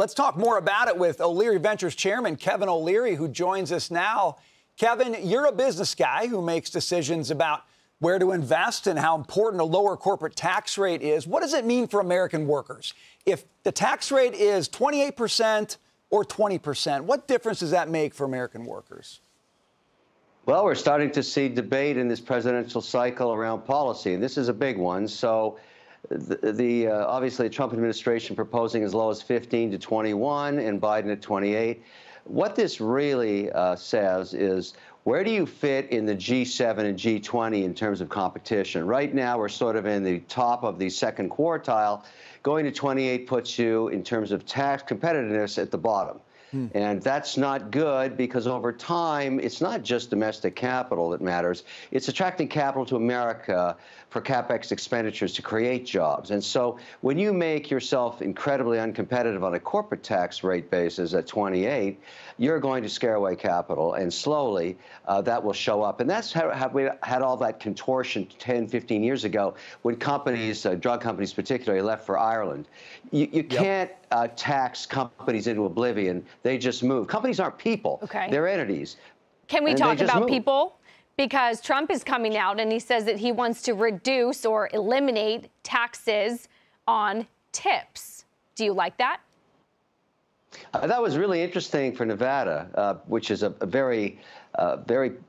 let's talk more about it with O'Leary Ventures Chairman Kevin O'Leary, who joins us now. Kevin, you're a business guy who makes decisions about where to invest and how important a lower corporate tax rate is. What does it mean for American workers? If the tax rate is 28% or 20%, what difference does that make for American workers? Well, we're starting to see debate in this presidential cycle around policy, and this is a big one. So obviously the Trump administration proposing as low as 15 to 21 and Biden at 28. What this really says is, where do you fit in the G7 and G20 in terms of competition? Right now, we're sort of in the top of the second quartile. Going to 28 puts you, in terms of tax competitiveness, at the bottom. And that's not good, because over time, it's not just domestic capital that matters. It's attracting capital to America for CapEx expenditures to create jobs. And so when you make yourself incredibly uncompetitive on a corporate tax rate basis at 28, you're going to scare away capital, and slowly that will show up. And that's how we had all that contortion 10, 15 years ago when companies, drug companies particularly, left for Ireland. You can't tax companies into oblivion. They just move. Companies aren't people. Okay. They're entities. Can we talk about people? Because Trump is coming out and he says that he wants to reduce or eliminate taxes on tips. Do you like that? That was really interesting for Nevada, which is a very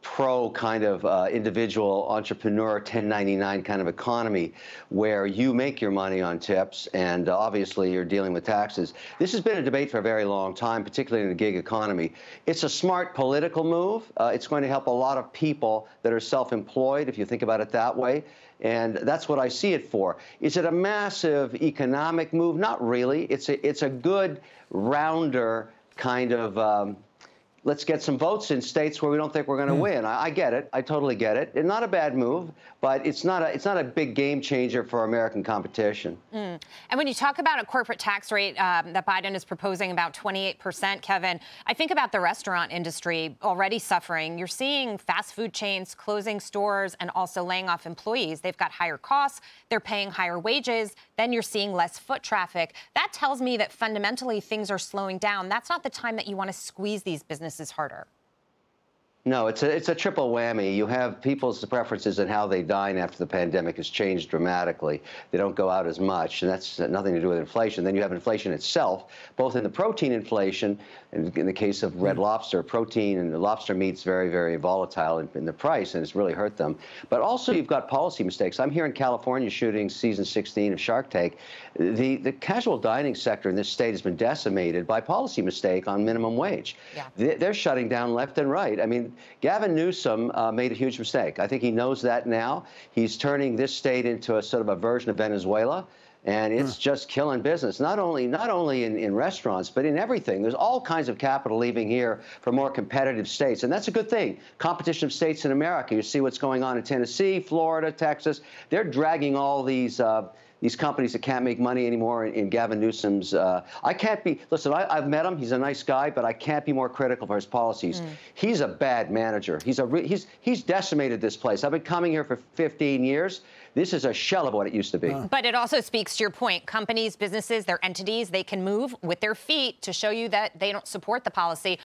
pro kind of individual entrepreneur 1099 kind of economy, where you make your money on tips, and obviously you're dealing with taxes. This has been a debate for a very long time, particularly in the gig economy. It's a smart political move. It's going to help a lot of people that are self-employed, if you think about it that way. And that's what I see it for. Is it a massive economic move? Not really. It's a good rounder kind of let's get some votes in states where we don't think we're going to win. I get it. I totally get it. It's not a bad move, but it's not a big game changer for American competition. And when you talk about a corporate tax rate that Biden is proposing, about 28%, Kevin, I think about the restaurant industry already suffering. You're seeing fast food chains closing stores and also laying off employees. They've got higher costs. They're paying higher wages. Then you're seeing less foot traffic. That tells me that fundamentally things are slowing down. That's not the time that you want to squeeze these businesses harder. No, it's a triple whammy. You have people's preferences and how they dine after the pandemic has changed dramatically. They don't go out as much, and that's nothing to do with inflation. Then you have inflation itself, both in the protein inflation, and in the case of red lobster, protein and lobster meat's very, very volatile in the price, and it's really hurt them. But also you've got policy mistakes. I'm here in California shooting season 16 of Shark Tank. The casual dining sector in this state has been decimated by policy mistake on minimum wage. Yeah. They're shutting down left and right. I mean, Gavin Newsom made a huge mistake. I think he knows that now. He's turning this state into a sort of a version of Venezuela, and it's just killing business. Not only in restaurants, but in everything. There's all kinds of capital leaving here for more competitive states, and that's a good thing. Competition of states in America. You see what's going on in Tennessee, Florida, Texas. They're dragging all these companies that can't make money anymore in Gavin Newsom's. I can't be, listen, I've met him. He's a nice guy, but I can't be more critical for his policies. He's a bad manager. He's decimated this place. I've been coming here for 15 years. This is a shell of what it used to be. But it also speaks to your point. Companies, businesses, their entities, they can move with their feet to show you that they don't support the policy.